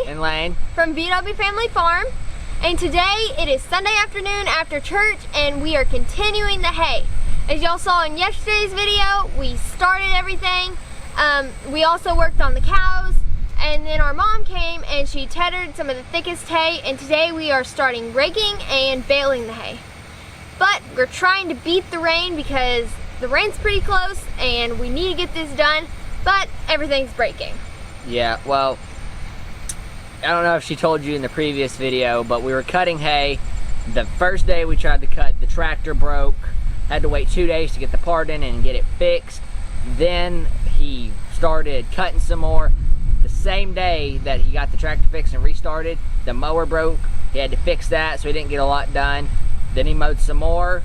and Lane from VW Family Farm, and today it is Sunday afternoon after church and we are continuing the hay. As y'all saw in yesterday's video, we started everything. We also worked on the cows, and then our mom came and she tethered some of the thickest hay, and today we are starting raking and baling the hay. But we're trying to beat the rain because the rain's pretty close and we need to get this done, but everything's breaking. Yeah, well, I don't know if she told you in the previous video, but we were cutting hay. The first day we tried to cut, the tractor broke. Had to wait 2 days to get the part in and get it fixed. Then he started cutting some more. The same day that he got the tractor fixed and restarted, the mower broke. He had to fix that, so he didn't get a lot done. Then he mowed some more,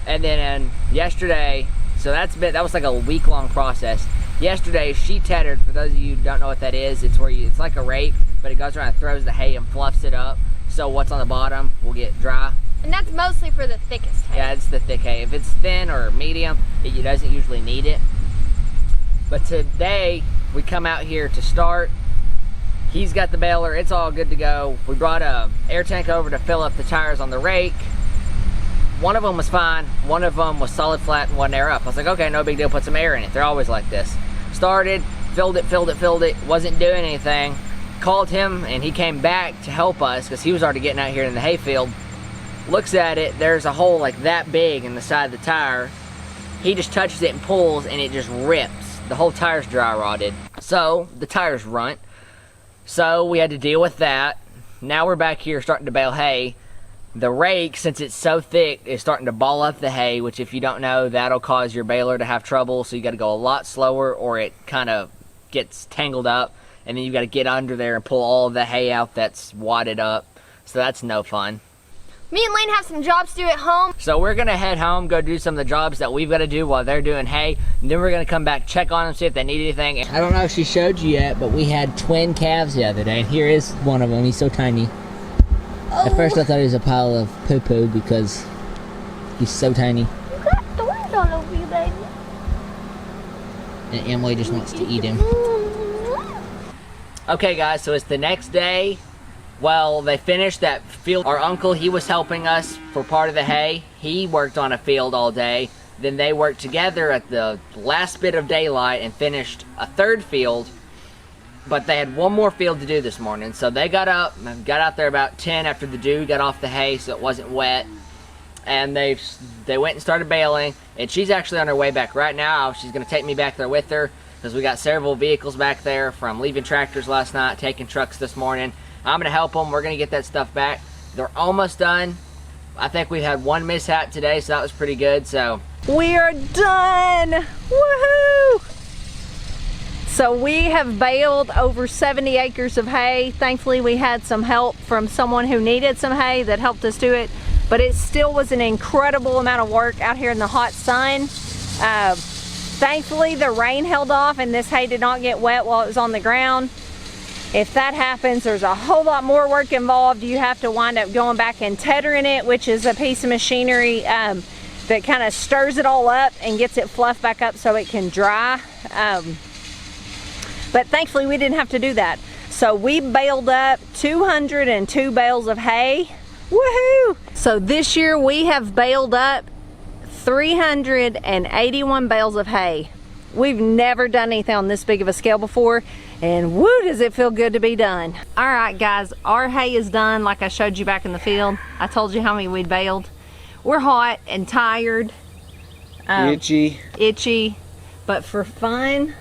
and then yesterday, so that was like a week-long process. Yesterday, she tethered. For those of you who don't know what that is, it's like a rake, but it goes around and throws the hay and fluffs it up, so what's on the bottom will get dry. And that's mostly for the thickest hay. Yeah, it's the thick hay. If it's thin or medium, it doesn't usually need it. But today, we come out here to start. He's got the baler. It's all good to go. We brought a air tank over to fill up the tires on the rake. One of them was fine. One of them was solid flat and wasn't air up. I was like, okay, no big deal. Put some air in it. They're always like this. Started, filled it. Wasn't doing anything. Called him, and he came back to help us because he was already getting out here in the hayfield. Looks at it, there's a hole like that big in the side of the tire. He just touches it and pulls, and it just rips. The whole tire's dry rotted. So the tire's runt. So we had to deal with that. Now we're back here starting to bale hay. The rake, since it's so thick, is starting to ball up the hay, which if you don't know, that'll cause your baler to have trouble. So you got to go a lot slower, or it kind of gets tangled up, and then you got to get under there and pull all of the hay out that's wadded up. So that's no fun. Me and Lane have some jobs to do at home. So we're gonna head home, go do some of the jobs that we've got to do while they're doing hay, and then we're gonna come back, check on them, see if they need anything. I don't know if she showed you yet, but we had twin calves the other day, and here is one of them. He's so tiny. Oh. At first I thought he was a pile of poo-poo because he's so tiny. You got thorns all over you, baby. And Emily just wants to eat him. Okay guys, so it's the next day. Well, they finished that field. Our uncle, he was helping us for part of the hay. He worked on a field all day. Then they worked together at the last bit of daylight and finished a third field. But they had one more field to do this morning. So they got up and got out there about 10 after the dew got off the hay so it wasn't wet. And they went and started baling. And she's actually on her way back right now. She's going to take me back there with her because we got several vehicles back there from leaving tractors last night, taking trucks this morning. I'm going to help them. We're going to get that stuff back. They're almost done. I think we had one mishap today, so that was pretty good. So we are done. Woohoo! So we have baled over 70 acres of hay. Thankfully, we had some help from someone who needed some hay that helped us do it. But it still was an incredible amount of work out here in the hot sun. Thankfully, the rain held off and this hay did not get wet while it was on the ground. If that happens, there's a whole lot more work involved. You have to wind up going back and tethering it, which is a piece of machinery that kind of stirs it all up and gets it fluffed back up so it can dry. But thankfully, we didn't have to do that. So we baled up 202 bales of hay. Woohoo! So this year we have baled up 381 bales of hay. We've never done anything on this big of a scale before, and woo, does it feel good to be done. All right, guys, our hay is done like I showed you back in the field. I told you how many we'd baled. We're hot and tired. Itchy, but for fun,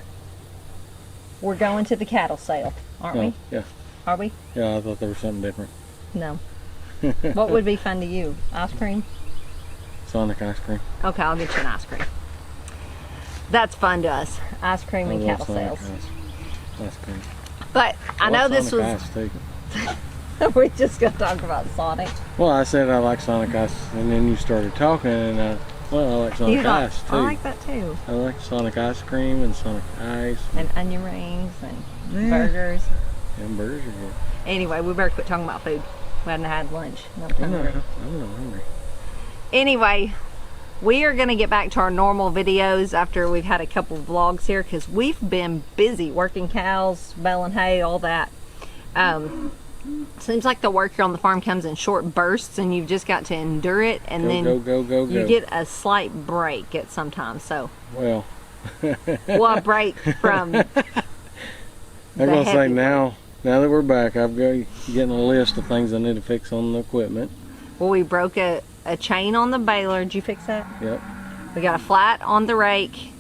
we're going to the cattle sale, aren't we? Yeah. Are we? Yeah, I thought there was something different. No. What would be fun to you? Ice cream? Sonic ice cream. Okay, I'll get you an ice cream. That's fun to us. Ice cream and cattle sales. Ice cream. But I know this was... Ice too. We're just going to talk about Sonic. Well, I said I like Sonic ice, and then you started talking, and well, I like Sonic ice too. I like that too. I like Sonic ice cream and Sonic ice. And onion rings and burgers. And burgers are good. Anyway, we better quit talking about food. We hadn't had lunch. I'm not hungry. Anyway, we are going to get back to our normal videos after we've had a couple vlogs here because we've been busy working cows, baling hay, all that. Seems like the work here on the farm comes in short bursts and you've just got to endure it, and then you get a slight break at sometimes. So well, a break from I'm gonna say now that we're back, I've got getting a list of things I need to fix on the equipment. Well, we broke a chain on the baler. Did you fix that? Yep. We got a flat on the rake.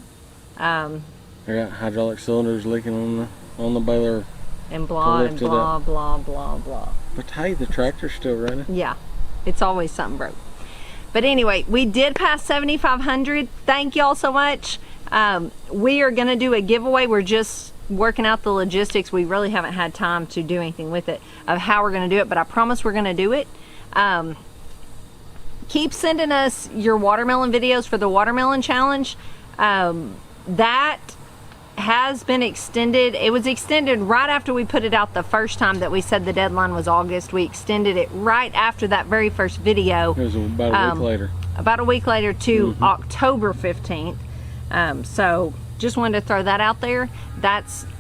I got hydraulic cylinders leaking on the baler. And blah, and blah, blah, blah, blah. But hey, the tractor's still running. Yeah, it's always something broke. But anyway, we did pass 7,500. Thank y'all so much. We are going to do a giveaway. We're just working out the logistics. We really haven't had time to do anything with it, of how we're going to do it, but I promise we're going to do it. Keep sending us your watermelon videos for the watermelon challenge. That has been extended. It was extended right after we put it out the first time that we said the deadline was August. We extended it right after that very first video. It was about a week later. About a week later to October 15th. So just wanted to throw that out there.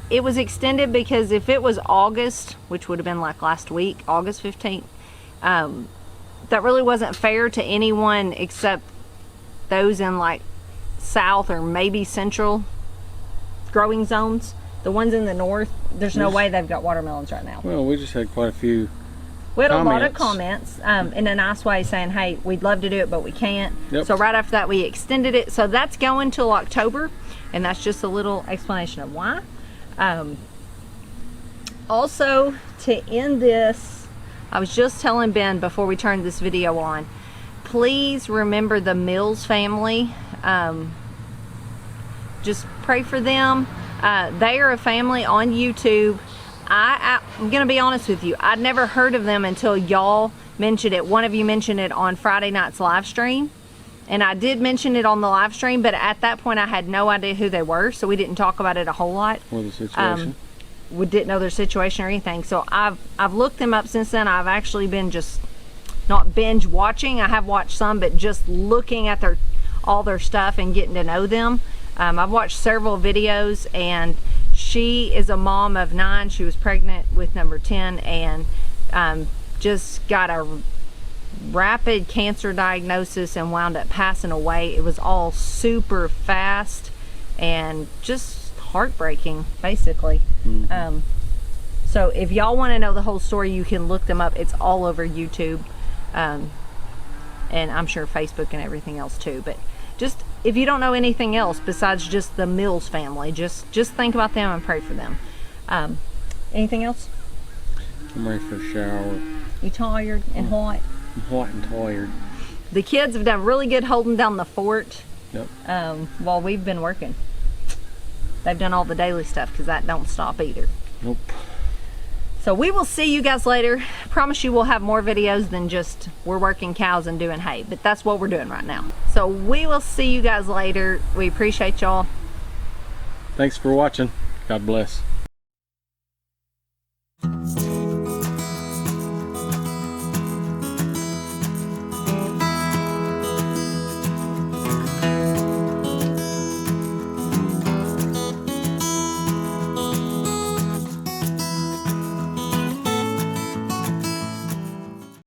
It was extended because if it was August, which would have been like last week, August 15th, that really wasn't fair to anyone except those in like south or maybe central growing zones. The ones in the north, there's no way they've got watermelons right now. Well, we just had quite a few We had a lot of comments in a nice way saying, hey, we'd love to do it, but we can't. Yep. So right after that, we extended it. So that's going till October, and that's just a little explanation of why. Also, to end this, I was just telling Ben before we turned this video on, please remember the Mills family. Just pray for them. They are a family on YouTube. I'm gonna be honest with you, I'd never heard of them until y'all mentioned it. One of you mentioned it on Friday night's live stream, and I did mention it on the live stream, but at that point I had no idea who they were, so we didn't talk about it a whole lot. Or the situation. We didn't know their situation or anything. So I've looked them up since then. I've actually been just not binge watching. I have watched some, but just looking at all their stuff and getting to know them. I've watched several videos, and she is a mom of 9. She was pregnant with number 10, and just got a rapid cancer diagnosis and wound up passing away. It was all super fast and just heartbreaking, basically. So if y'all want to know the whole story, you can look them up. It's all over YouTube, and I'm sure Facebook and everything else too. But just if you don't know anything else besides just the Mills family, just think about them and pray for them. Anything else? I'm ready for a shower. You tired and hot? I'm hot and tired. The kids have done really good holding down the fort. Yep. While we've been working. They've done all the daily stuff because that don't stop either. Nope. So we will see you guys later. Promise you we'll have more videos than just we're working cows and doing hay, but that's what we're doing right now. So we will see you guys later. We appreciate y'all. Thanks for watching. God bless.